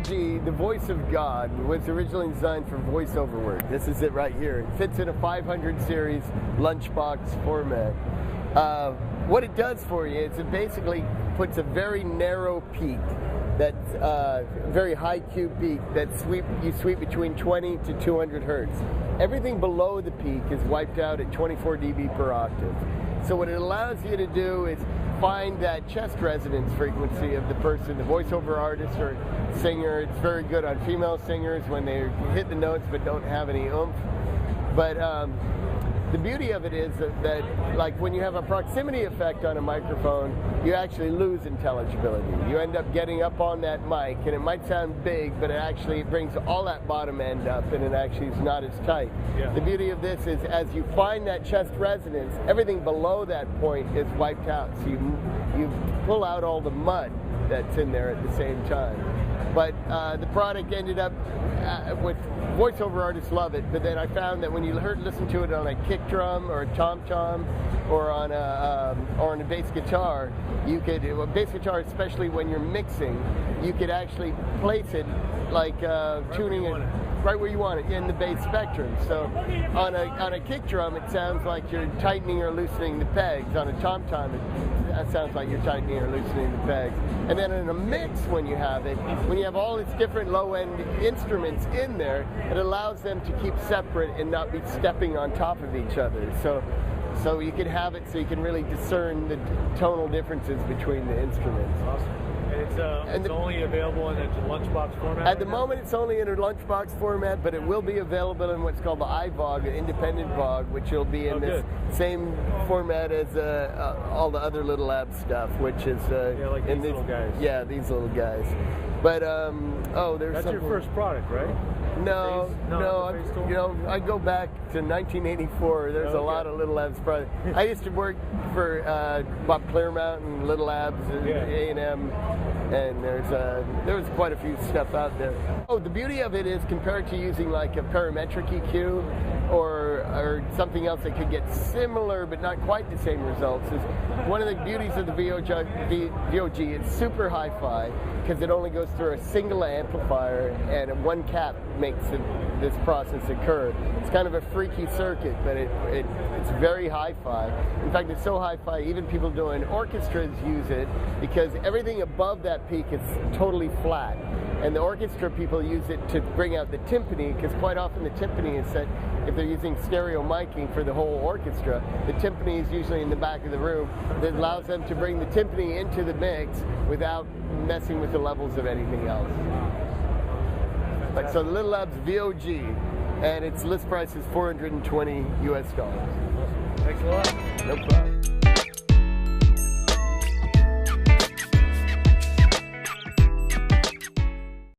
VOG, the voice of God, was originally designed for voiceover work. This is it right here. It fits in a 500 series lunchbox format. What it does for you is it basically puts a very narrow peak, that's very high Q peak that you sweep between 20 to 200 hertz. Everything below the peak is wiped out at 24 dB per octave. So what it allows you to do is find that chest resonance frequency of the person, the voiceover artist or singer. It's very good on female singers when they hit the notes but don't have any oomph. But the beauty of it is that, like, when you have a proximity effect on a microphone, you actually lose intelligibility. You end up getting up on that mic, and it might sound big, but it brings all that bottom end up, and it actually is not as tight. Yeah. The beauty of this is, as you find that chest resonance, everything below that point is wiped out. So you pull out all the mud that's in there at the same time. But the product ended up with voiceover artists love it, but then I found that when you listen to it on a kick drum or a tom-tom or on a bass guitar, bass guitar, especially when you're mixing, you could actually place it like tuning it right where you want it in the bass spectrum. So on a kick drum, it sounds like you're tightening or loosening the pegs. On a tom-tom, it sounds like you're tightening or loosening the pegs. And then in a mix, when you have all its different low-end instruments in there, it allows them to keep separate and not be stepping on top of each other. So you can have it so you can really discern the tonal differences between the instruments. Awesome. And it's only available in a lunchbox format? At the moment, it's only in a lunchbox format, but it will be available in what's called the iVOG, the independent VOG, which will be in this same format as all the other Little Lab stuff, which is like these little guys. Yeah, these little guys. But that's your first product, right? No, I go back to 1984. There's a lot of Little Labs products. I used to work for Bob Clearmount and Little Labs and A&M, and there was quite a few stuff out there. Oh, the beauty of it is, compared to using like a parametric EQ or something else that could get similar but not quite the same results, is one of the beauties of the VOG. It's super hi-fi because it only goes through a single amplifier, and one cap makes this process occur. It's kind of a freaky circuit, but it's very hi-fi. In fact, it's so hi-fi, even people doing orchestras use it because everything above that peak is totally flat. And the orchestra people use it to bring out the timpani, because quite often the timpani is set, if they're using stereo miking for the whole orchestra, the timpani is usually in the back of the room. That allows them to bring the timpani into the mix without messing with the levels of anything else. So the Little Labs VOG, and its list price is $420 US. Thanks a lot. No problem.